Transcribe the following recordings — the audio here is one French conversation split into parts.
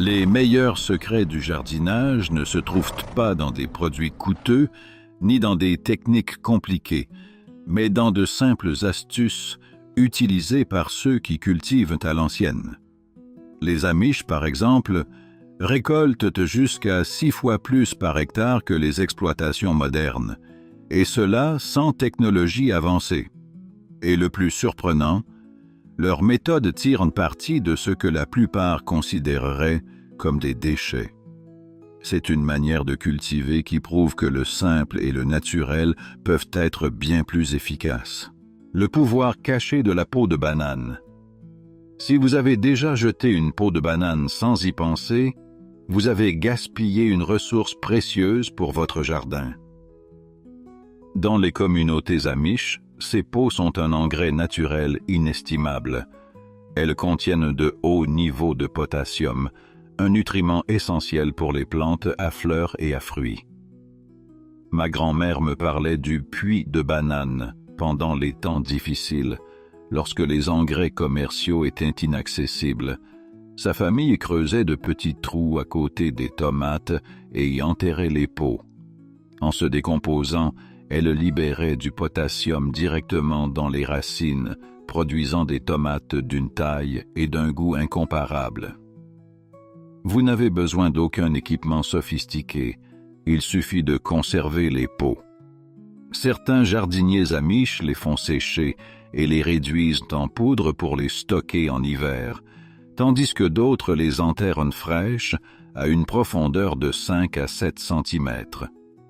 Les meilleurs secrets du jardinage ne se trouvent pas dans des produits coûteux, ni dans des techniques compliquées, mais dans de simples astuces utilisées par ceux qui cultivent à l'ancienne. Les Amish, par exemple, récoltent jusqu'à 6 fois plus par hectare que les exploitations modernes, et cela sans technologie avancée. Et le plus surprenant, leurs méthodes tirent parti de ce que la plupart considéreraient comme des déchets. C'est une manière de cultiver qui prouve que le simple et le naturel peuvent être bien plus efficaces. Le pouvoir caché de la peau de banane. Si vous avez déjà jeté une peau de banane sans y penser, vous avez gaspillé une ressource précieuse pour votre jardin. Dans les communautés Amish, ces peaux sont un engrais naturel inestimable. Elles contiennent de hauts niveaux de potassium, un nutriment essentiel pour les plantes à fleurs et à fruits. Ma grand-mère me parlait du puits de banane pendant les temps difficiles, lorsque les engrais commerciaux étaient inaccessibles. Sa famille creusait de petits trous à côté des tomates et y enterrait les peaux. En se décomposant, elle libérait du potassium directement dans les racines, produisant des tomates d'une taille et d'un goût incomparables. Vous n'avez besoin d'aucun équipement sophistiqué, il suffit de conserver les peaux. Certains jardiniers Amish les font sécher et les réduisent en poudre pour les stocker en hiver, tandis que d'autres les enterrent fraîches à une profondeur de 5 à 7 cm.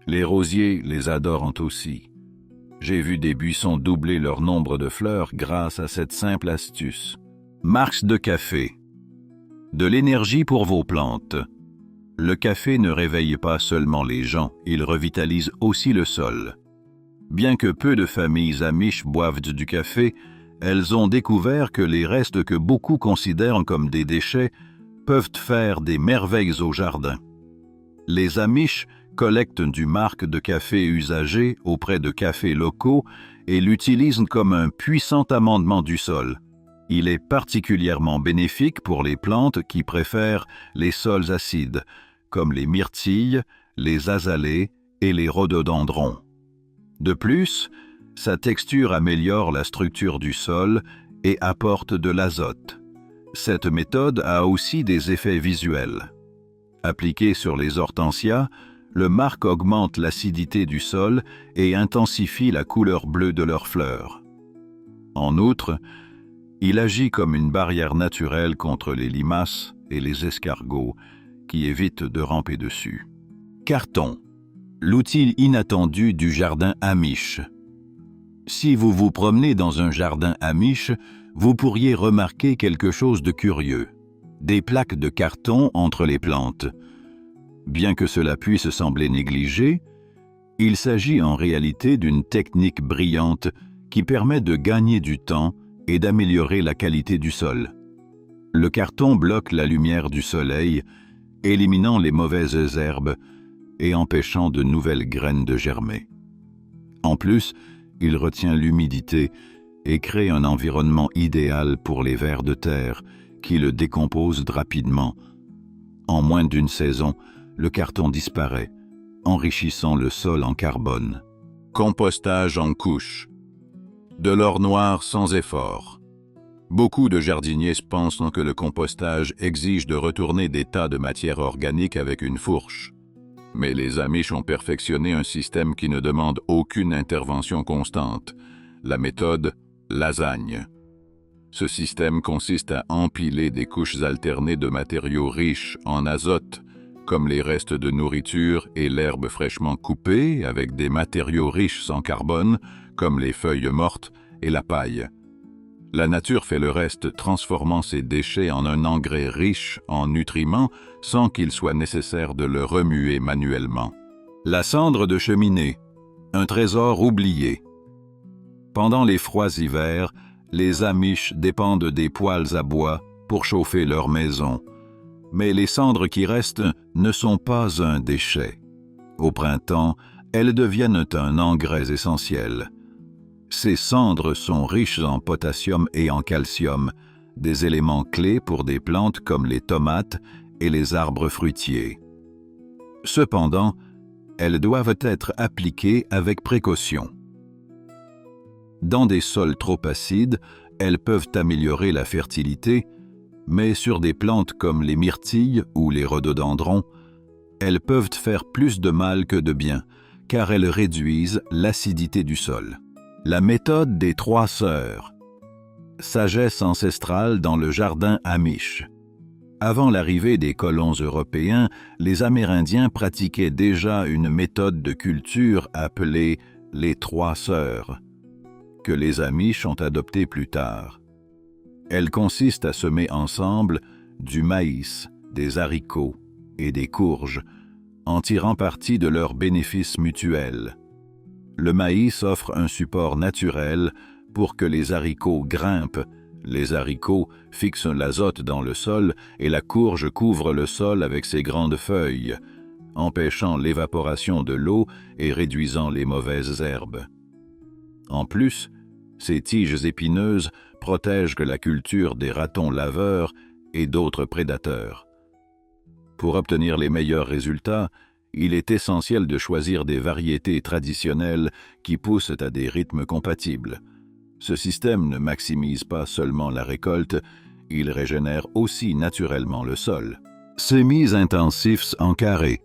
Les rosiers les adorent aussi. J'ai vu des buissons doubler leur nombre de fleurs grâce à cette simple astuce. Marques de café. De l'énergie pour vos plantes. Le café ne réveille pas seulement les gens, il revitalise aussi le sol. Bien que peu de familles Amish boivent du café, elles ont découvert que les restes que beaucoup considèrent comme des déchets peuvent faire des merveilles au jardin. Les Amish collectent du marc de café usagé auprès de cafés locaux et l'utilisent comme un puissant amendement du sol. Il est particulièrement bénéfique pour les plantes qui préfèrent les sols acides, comme les myrtilles, les azalées et les rhododendrons. De plus, sa texture améliore la structure du sol et apporte de l'azote. Cette méthode a aussi des effets visuels. Appliquée sur les hortensias, le marc augmente l'acidité du sol et intensifie la couleur bleue de leurs fleurs. En outre, il agit comme une barrière naturelle contre les limaces et les escargots qui évitent de ramper dessus. Carton, l'outil inattendu du jardin Amish. Si vous vous promenez dans un jardin Amish, vous pourriez remarquer quelque chose de curieux. Des plaques de carton entre les plantes. Bien que cela puisse sembler négligé, il s'agit en réalité d'une technique brillante qui permet de gagner du temps et d'améliorer la qualité du sol. Le carton bloque la lumière du soleil, éliminant les mauvaises herbes et empêchant de nouvelles graines de germer. En plus, il retient l'humidité et crée un environnement idéal pour les vers de terre qui le décomposent rapidement. En moins d'une saison, le carton disparaît, enrichissant le sol en carbone. Compostage en couches. De l'or noir sans effort. Beaucoup de jardiniers pensent que le compostage exige de retourner des tas de matière organique avec une fourche. Mais les Amish ont perfectionné un système qui ne demande aucune intervention constante, la méthode lasagne. Ce système consiste à empiler des couches alternées de matériaux riches en azote, comme les restes de nourriture et l'herbe fraîchement coupée, avec des matériaux riches en carbone, comme les feuilles mortes et la paille. La nature fait le reste, transformant ces déchets en un engrais riche en nutriments sans qu'il soit nécessaire de le remuer manuellement. La cendre de cheminée, un trésor oublié. Pendant les froids hivers, les Amish dépendent des poêles à bois pour chauffer leur maison. Mais les cendres qui restent ne sont pas un déchet. Au printemps, elles deviennent un engrais essentiel. Ces cendres sont riches en potassium et en calcium, des éléments clés pour des plantes comme les tomates et les arbres fruitiers. Cependant, elles doivent être appliquées avec précaution. Dans des sols trop acides, elles peuvent améliorer la fertilité, mais sur des plantes comme les myrtilles ou les rhododendrons, elles peuvent faire plus de mal que de bien, car elles réduisent l'acidité du sol. La méthode des 3 sœurs. Sagesse ancestrale dans le jardin Amish. Avant l'arrivée des colons européens, les Amérindiens pratiquaient déjà une méthode de culture appelée les 3 sœurs, que les Amish ont adoptée plus tard. Elle consiste à semer ensemble du maïs, des haricots et des courges, en tirant parti de leurs bénéfices mutuels. Le maïs offre un support naturel pour que les haricots grimpent. Les haricots fixent l'azote dans le sol et la courge couvre le sol avec ses grandes feuilles, empêchant l'évaporation de l'eau et réduisant les mauvaises herbes. En plus, ces tiges épineuses protègent la culture des ratons laveurs et d'autres prédateurs. Pour obtenir les meilleurs résultats, il est essentiel de choisir des variétés traditionnelles qui poussent à des rythmes compatibles. Ce système ne maximise pas seulement la récolte, il régénère aussi naturellement le sol. Semis intensifs en carré.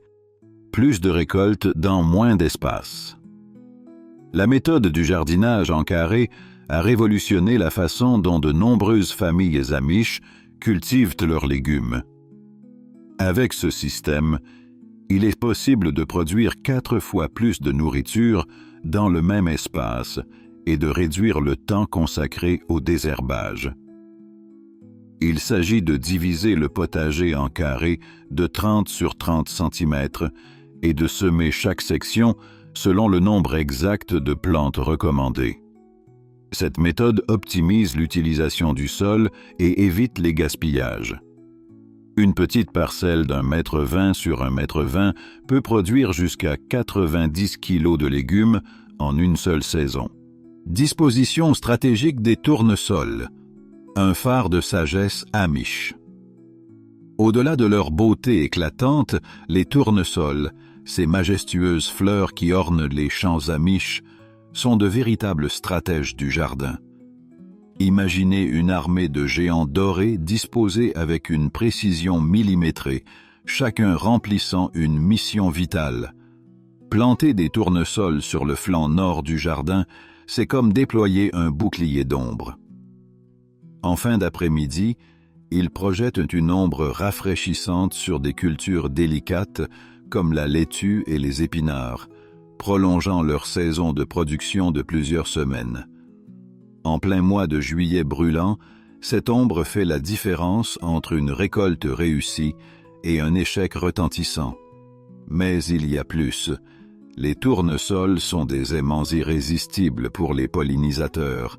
Plus de récolte dans moins d'espace. La méthode du jardinage en carré a révolutionné la façon dont de nombreuses familles amish cultivent leurs légumes. Avec ce système, il est possible de produire 4 fois plus de nourriture dans le même espace et de réduire le temps consacré au désherbage. Il s'agit de diviser le potager en carrés de 30 sur 30 cm et de semer chaque section selon le nombre exact de plantes recommandées. Cette méthode optimise l'utilisation du sol et évite les gaspillages. Une petite parcelle d'1,20 m sur 1,20 m peut produire jusqu'à 90 kg de légumes en une seule saison. Disposition stratégique des tournesols. Un phare de sagesse amish. Au-delà de leur beauté éclatante, les tournesols, ces majestueuses fleurs qui ornent les champs amish, sont de véritables stratèges du jardin. Imaginez une armée de géants dorés disposés avec une précision millimétrée, chacun remplissant une mission vitale. Planter des tournesols sur le flanc nord du jardin, c'est comme déployer un bouclier d'ombre. En fin d'après-midi, ils projettent une ombre rafraîchissante sur des cultures délicates comme la laitue et les épinards, prolongeant leur saison de production de plusieurs semaines. En plein mois de juillet brûlant, cette ombre fait la différence entre une récolte réussie et un échec retentissant. Mais il y a plus. Les tournesols sont des aimants irrésistibles pour les pollinisateurs.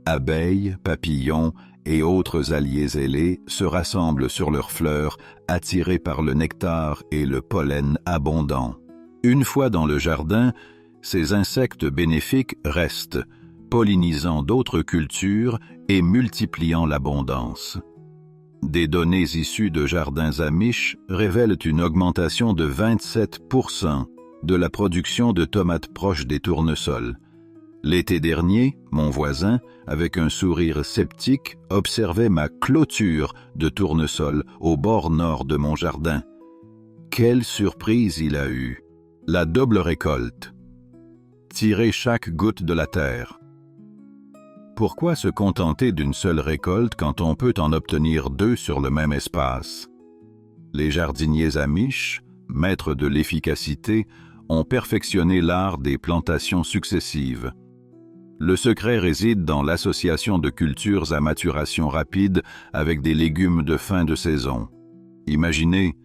Abeilles, papillons et autres alliés ailés se rassemblent sur leurs fleurs, attirés par le nectar et le pollen abondant. Une fois dans le jardin, ces insectes bénéfiques restent, pollinisant d'autres cultures et multipliant l'abondance. Des données issues de jardins amish révèlent une augmentation de 27% de la production de tomates proches des tournesols. L'été dernier, mon voisin, avec un sourire sceptique, observait ma clôture de tournesols au bord nord de mon jardin. Quelle surprise il a eue! La double récolte. Tirer chaque goutte de la terre. Pourquoi se contenter d'une seule récolte quand on peut en obtenir 2 sur le même espace? Les jardiniers amish, maîtres de l'efficacité, ont perfectionné l'art des plantations successives. Le secret réside dans l'association de cultures à maturation rapide avec des légumes de fin de saison. Imaginez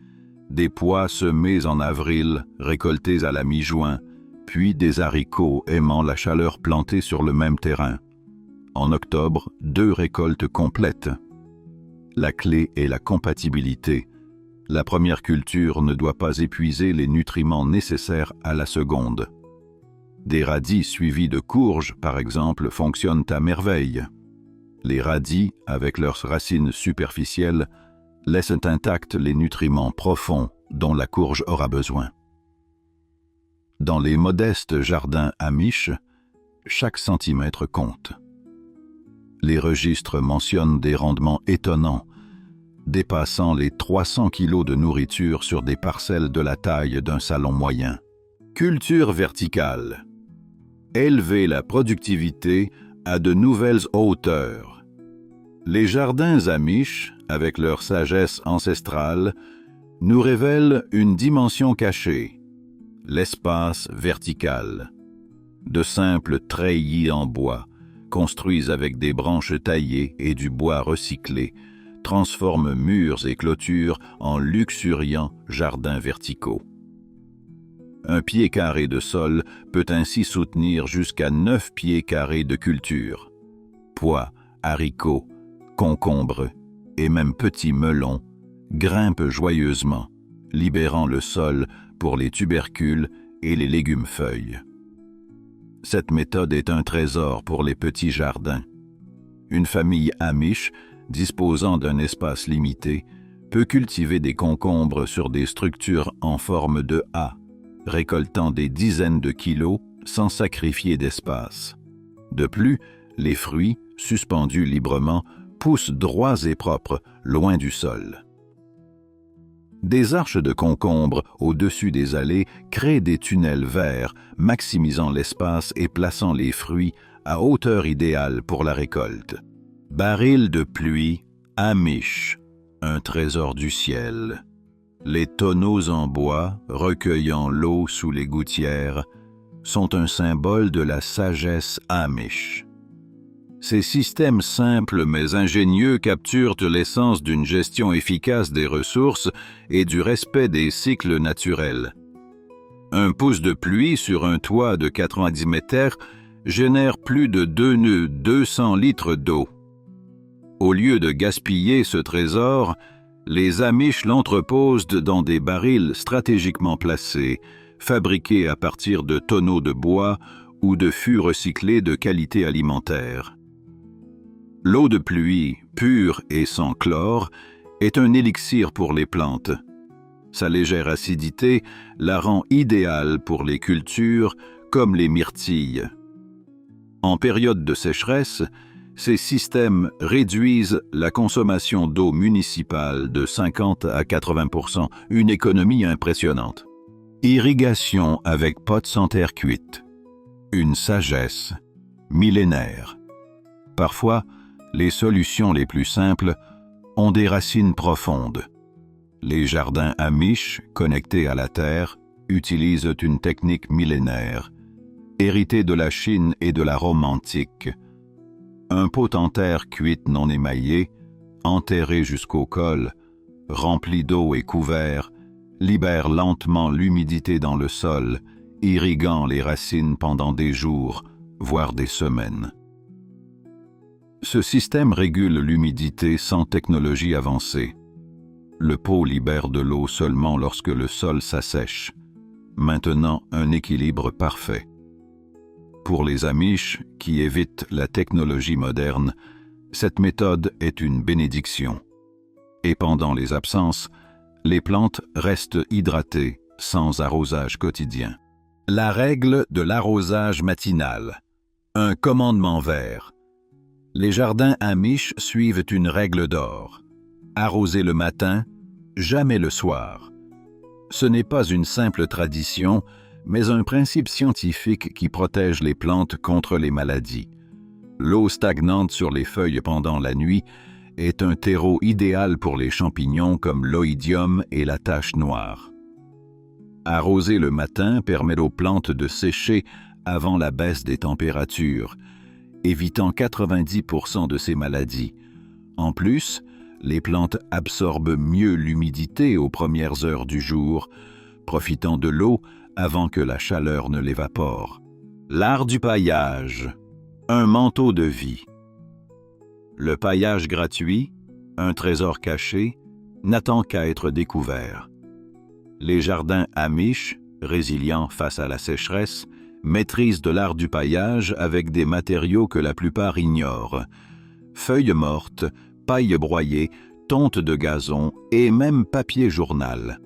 des pois semés en avril, récoltés à la mi-juin, puis des haricots aimant la chaleur plantés sur le même terrain. En octobre, 2 récoltes complètes. La clé est la compatibilité. La première culture ne doit pas épuiser les nutriments nécessaires à la seconde. Des radis suivis de courges, par exemple, fonctionnent à merveille. Les radis, avec leurs racines superficielles, laissent intacts les nutriments profonds dont la courge aura besoin. Dans les modestes jardins amish, chaque centimètre compte. Les registres mentionnent des rendements étonnants, dépassant les 300 kilos de nourriture sur des parcelles de la taille d'un salon moyen. Culture verticale. Élever la productivité à de nouvelles hauteurs. Les jardins amish, avec leur sagesse ancestrale, nous révèlent une dimension cachée, l'espace vertical. De simples treillis en bois, construits avec des branches taillées et du bois recyclé, transforment murs et clôtures en luxuriants jardins verticaux. Un pied carré de sol peut ainsi soutenir jusqu'à 9 pieds carrés de culture. Pois, haricots, concombres et même petits melons grimpent joyeusement, libérant le sol pour les tubercules et les légumes-feuilles. Cette méthode est un trésor pour les petits jardins. Une famille amish, disposant d'un espace limité, peut cultiver des concombres sur des structures en forme de A, récoltant des dizaines de kilos sans sacrifier d'espace. De plus, les fruits, suspendus librement, poussent droits et propres, loin du sol. Des arches de concombre au-dessus des allées créent des tunnels verts, maximisant l'espace et plaçant les fruits à hauteur idéale pour la récolte. Baril de pluie, amish, un trésor du ciel. Les tonneaux en bois, recueillant l'eau sous les gouttières, sont un symbole de la sagesse amish. Ces systèmes simples mais ingénieux capturent l'essence d'une gestion efficace des ressources et du respect des cycles naturels. Un pouce de pluie sur un toit de 90 mètres génère plus de 200 litres d'eau. Au lieu de gaspiller ce trésor, les Amish l'entreposent dans des barils stratégiquement placés, fabriqués à partir de tonneaux de bois ou de fûts recyclés de qualité alimentaire. L'eau de pluie, pure et sans chlore, est un élixir pour les plantes. Sa légère acidité la rend idéale pour les cultures comme les myrtilles. En période de sécheresse, ces systèmes réduisent la consommation d'eau municipale de 50 à 80%, une économie impressionnante. Irrigation avec pots en terre cuite. Une sagesse millénaire. Parfois, les solutions les plus simples ont des racines profondes. Les jardins amish, connectés à la terre, utilisent une technique millénaire, héritée de la Chine et de la Rome antique. Un pot en terre cuite non émaillé, enterré jusqu'au col, rempli d'eau et couvert, libère lentement l'humidité dans le sol, irriguant les racines pendant des jours, voire des semaines. Ce système régule l'humidité sans technologie avancée. Le pot libère de l'eau seulement lorsque le sol s'assèche, maintenant un équilibre parfait. Pour les Amish, qui évitent la technologie moderne, cette méthode est une bénédiction. Et pendant les absences, les plantes restent hydratées, sans arrosage quotidien. La règle de l'arrosage matinal. Un commandement vert. Les jardins Amish suivent une règle d'or. Arroser le matin, jamais le soir. Ce n'est pas une simple tradition, mais un principe scientifique qui protège les plantes contre les maladies. L'eau stagnante sur les feuilles pendant la nuit est un terreau idéal pour les champignons comme l'oïdium et la tache noire. Arroser le matin permet aux plantes de sécher avant la baisse des températures, évitant 90% de ces maladies. En plus, les plantes absorbent mieux l'humidité aux premières heures du jour, profitant de l'eau avant que la chaleur ne l'évapore. L'art du paillage, un manteau de vie. Le paillage gratuit, un trésor caché, n'attend qu'à être découvert. Les jardins Amish, résilients face à la sécheresse, maîtrisent de l'art du paillage avec des matériaux que la plupart ignorent. Feuilles mortes, paille broyée, tonte de gazon et même papier journal.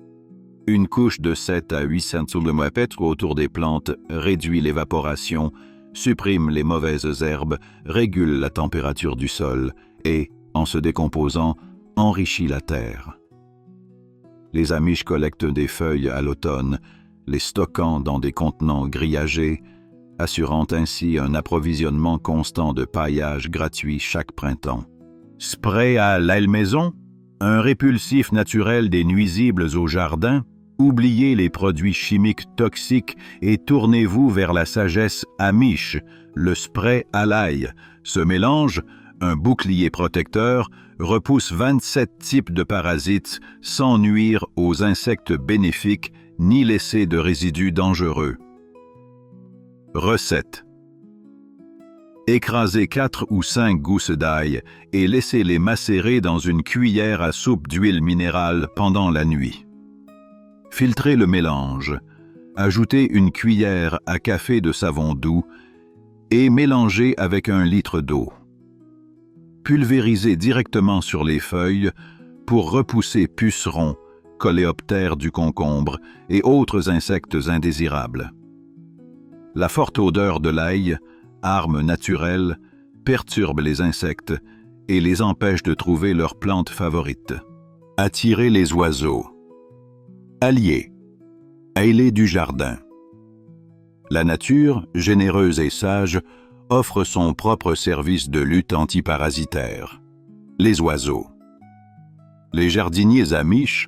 Une couche de 7 à 8 cm autour des plantes réduit l'évaporation, supprime les mauvaises herbes, régule la température du sol et, en se décomposant, enrichit la terre. Les Amish collectent des feuilles à l'automne, les stockant dans des contenants grillagés, assurant ainsi un approvisionnement constant de paillage gratuit chaque printemps. Spray à l'aile-maison, un répulsif naturel des nuisibles au jardin. Oubliez les produits chimiques toxiques et tournez-vous vers la sagesse Amish, le spray à l'ail. Ce mélange, un bouclier protecteur, repousse 27 types de parasites sans nuire aux insectes bénéfiques ni laisser de résidus dangereux. Recette. Écrasez 4 ou 5 gousses d'ail et laissez-les macérer dans une cuillère à soupe d'huile minérale pendant la nuit. Filtrez le mélange, ajoutez une cuillère à café de savon doux et mélangez avec 1 litre d'eau. Pulvérisez directement sur les feuilles pour repousser pucerons, coléoptères du concombre et autres insectes indésirables. La forte odeur de l'ail, arme naturelle, perturbe les insectes et les empêche de trouver leur plante favorite. Attirez les oiseaux. Alliés. Ailés du jardin. La nature, généreuse et sage, offre son propre service de lutte antiparasitaire. Les oiseaux. Les jardiniers Amish,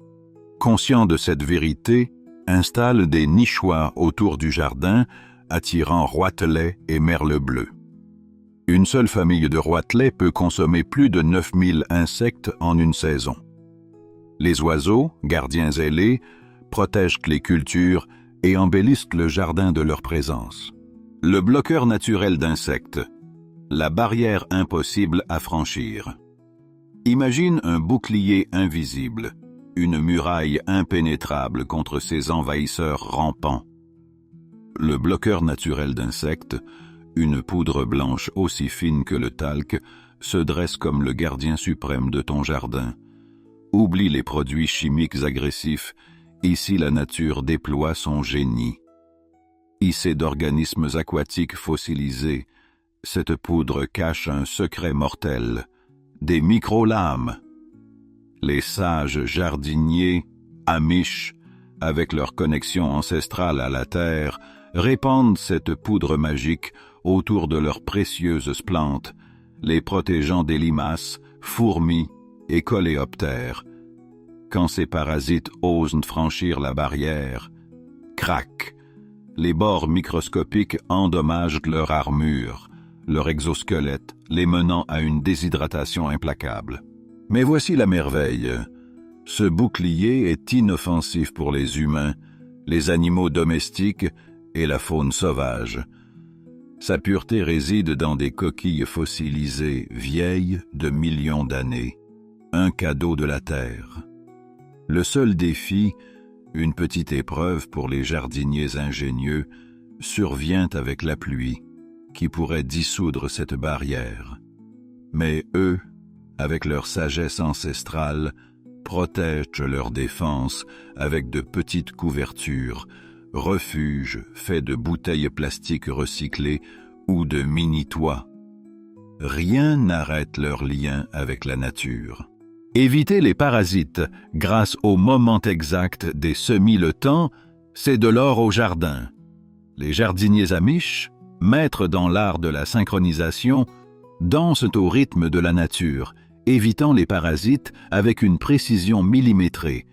conscients de cette vérité, installent des nichoirs autour du jardin, attirant roitelets et merles bleus. Une seule famille de roitelets peut consommer plus de 9000 insectes en une saison. Les oiseaux, gardiens ailés, protègent les cultures et embellissent le jardin de leur présence. Le bloqueur naturel d'insectes, la barrière impossible à franchir. Imagine un bouclier invisible, une muraille impénétrable contre ces envahisseurs rampants. Le bloqueur naturel d'insectes, une poudre blanche aussi fine que le talc, se dresse comme le gardien suprême de ton jardin. Oublie les produits chimiques agressifs. Ici, la nature déploie son génie. Hissée d'organismes aquatiques fossilisés, cette poudre cache un secret mortel, des micro-lames. Les sages jardiniers, Amish, avec leur connexion ancestrale à la terre, répandent cette poudre magique autour de leurs précieuses plantes, les protégeant des limaces, fourmis et coléoptères. Quand ces parasites osent franchir la barrière, crac, les bords microscopiques endommagent leur armure, leur exosquelette, les menant à une déshydratation implacable. Mais voici la merveille. Ce bouclier est inoffensif pour les humains, les animaux domestiques et la faune sauvage. Sa pureté réside dans des coquilles fossilisées vieilles de millions d'années, un cadeau de la terre. Le seul défi, une petite épreuve pour les jardiniers ingénieux, survient avec la pluie, qui pourrait dissoudre cette barrière. Mais eux, avec leur sagesse ancestrale, protègent leur défense avec de petites couvertures, refuges faits de bouteilles plastiques recyclées ou de mini-toits. Rien n'arrête leur lien avec la nature. Éviter les parasites grâce au moment exact des semis le temps, c'est de l'or au jardin. Les jardiniers Amish, maîtres dans l'art de la synchronisation, dansent au rythme de la nature, évitant les parasites avec une précision millimétrée.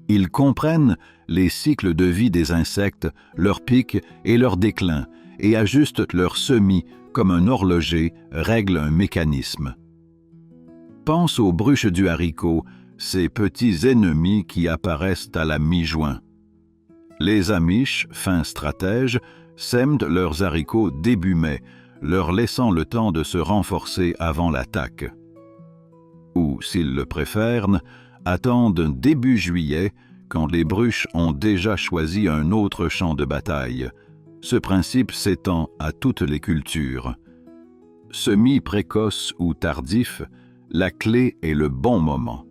Ils comprennent les cycles de vie des insectes, leurs pics et leurs déclins, et ajustent leurs semis comme un horloger règle un mécanisme. Pense aux bruches du haricot, ces petits ennemis qui apparaissent à la mi-juin. Les Amish, fins stratèges, sèment leurs haricots début mai, leur laissant le temps de se renforcer avant l'attaque. Ou, s'ils le préfèrent, attendent début juillet, quand les bruches ont déjà choisi un autre champ de bataille. Ce principe s'étend à toutes les cultures. Semis précoce ou tardif, la clé est le bon moment.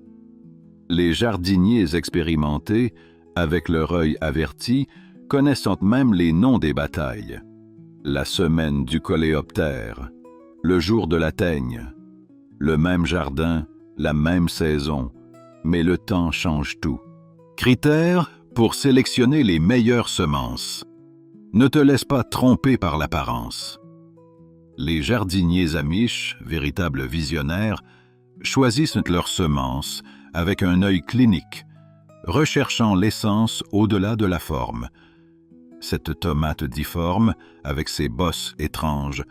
Les jardiniers expérimentés, avec leur œil averti, connaissent même les noms des batailles. La semaine du coléoptère, le jour de la teigne, le même jardin, la même saison, mais le temps change tout. Critères pour sélectionner les meilleures semences. Ne te laisse pas tromper par l'apparence. Les jardiniers amish, véritables visionnaires, choisissent leurs semences avec un œil clinique, recherchant l'essence au-delà de la forme. Cette tomate difforme, avec ses bosses étranges,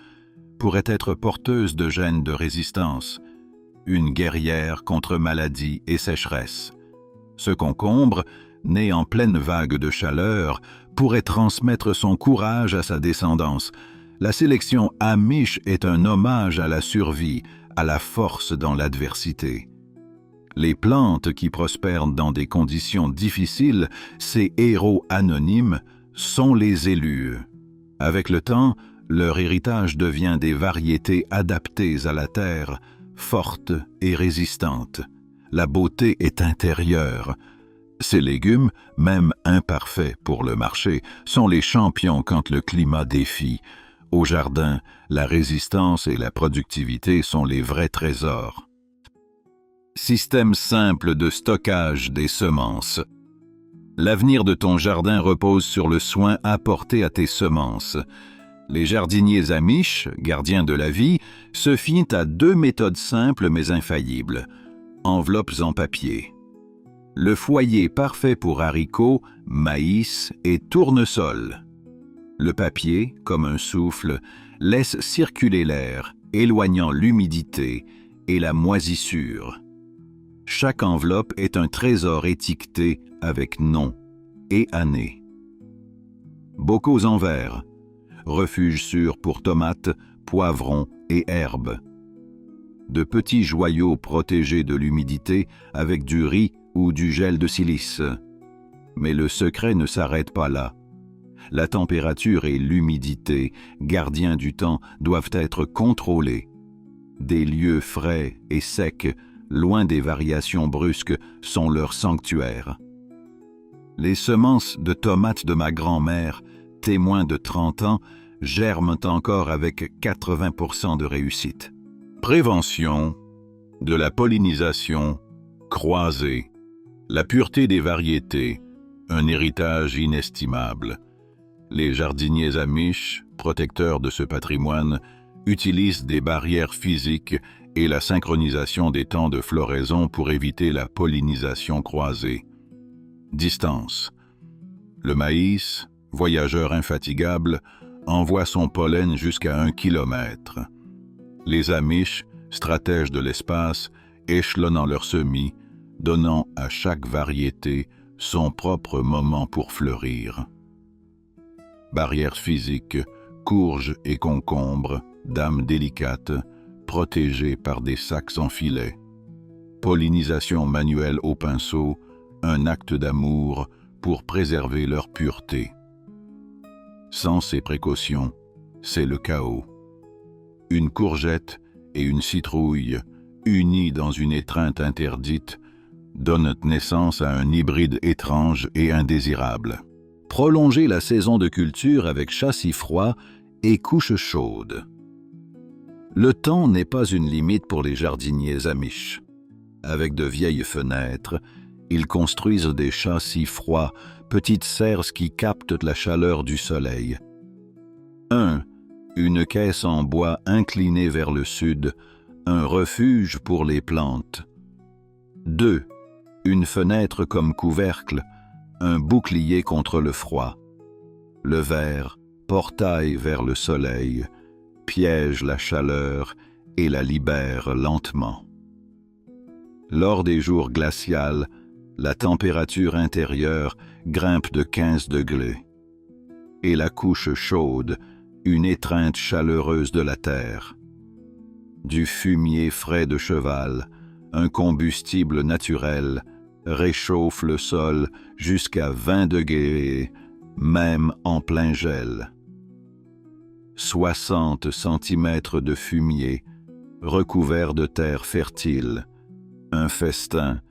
pourrait être porteuse de gènes de résistance, une guerrière contre maladie et sécheresse. Ce concombre, né en pleine vague de chaleur, pourrait transmettre son courage à sa descendance. La sélection amish est un hommage à la survie, à la force dans l'adversité. Les plantes qui prospèrent dans des conditions difficiles, ces héros anonymes, sont les élus. Avec le temps, leur héritage devient des variétés adaptées à la terre, fortes et résistantes. La beauté est intérieure. Ces légumes, même imparfaits pour le marché, sont les champions quand le climat défie. Au jardin, la résistance et la productivité sont les vrais trésors. Système simple de stockage des semences. L'avenir de ton jardin repose sur le soin apporté à tes semences. Les jardiniers amish, gardiens de la vie, se fient à 2 méthodes simples mais infaillibles. Enveloppes en papier. Le foyer parfait pour haricots, maïs et tournesol. Le papier, comme un souffle, laisse circuler l'air, éloignant l'humidité et la moisissure. Chaque enveloppe est un trésor étiqueté avec nom et année. Bocaux en verre, refuge sûr pour tomates, poivrons et herbes. De petits joyaux protégés de l'humidité avec du riz ou du gel de silice. Mais le secret ne s'arrête pas là. La température et l'humidité, gardiens du temps, doivent être contrôlés. Des lieux frais et secs, loin des variations brusques, sont leur sanctuaire. Les semences de tomates de ma grand-mère, témoins de 30 ans, germent encore avec 80% de réussite. Prévention, de la pollinisation, croisée, la pureté des variétés, un héritage inestimable. Les jardiniers amish, protecteurs de ce patrimoine, utilisent des barrières physiques et la synchronisation des temps de floraison pour éviter la pollinisation croisée. Distance. Le maïs, voyageur infatigable, envoie son pollen jusqu'à 1 kilomètre. Les amish, stratèges de l'espace, échelonnant leurs semis, donnant à chaque variété son propre moment pour fleurir. Barrières physiques, courges et concombres, dames délicates, protégées par des sacs en filet. Pollinisation manuelle au pinceau, un acte d'amour pour préserver leur pureté. Sans ces précautions, c'est le chaos. Une courgette et une citrouille, unies dans une étreinte interdite, donnent naissance à un hybride étrange et indésirable. Prolonger la saison de culture avec châssis froid et couche chaude. Le temps n'est pas une limite pour les jardiniers amish. Avec de vieilles fenêtres, ils construisent des châssis froids, petites serres qui captent la chaleur du soleil. 1. Une caisse en bois inclinée vers le sud, un refuge pour les plantes. 2. Une fenêtre comme couvercle, un bouclier contre le froid. Le verre, portail vers le soleil, piège la chaleur et la libère lentement. Lors des jours glacials, la température intérieure grimpe de 15 degrés. Et la couche chaude, une étreinte chaleureuse de la terre. Du fumier frais de cheval, un combustible naturel, réchauffe le sol jusqu'à 20 degrés, même en plein gel. 60 centimètres de fumier, recouvert de terre fertile, un festin,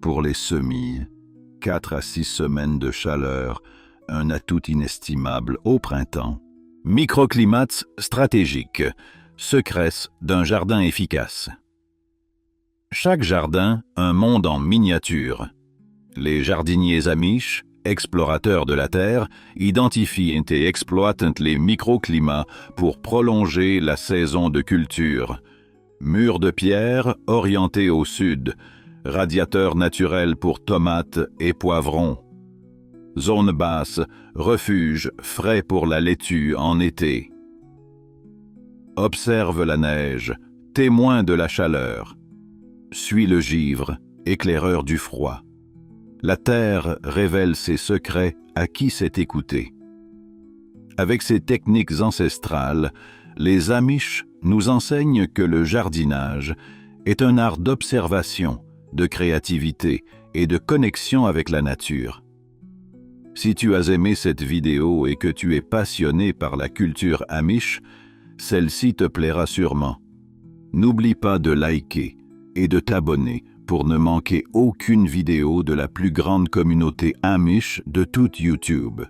Pour les semis, 4 à 6 semaines de chaleur, un atout inestimable au printemps. Microclimats stratégiques, secrets d'un jardin efficace. Chaque jardin, un monde en miniature. Les jardiniers amish, explorateurs de la terre, identifient et exploitent les microclimats pour prolonger la saison de culture. Murs de pierre orientés au sud, radiateurs naturels pour tomates et poivrons. Zone basse, refuge frais pour la laitue en été. Observe la neige, témoin de la chaleur. Suis le givre, éclaireur du froid. La terre révèle ses secrets à qui sait écouter. Avec ces techniques ancestrales, les Amish nous enseignent que le jardinage est un art d'observation, de créativité et de connexion avec la nature. Si tu as aimé cette vidéo et que tu es passionné par la culture Amish, celle-ci te plaira sûrement. N'oublie pas de liker et de t'abonner pour ne manquer aucune vidéo de la plus grande communauté Amish de toute YouTube.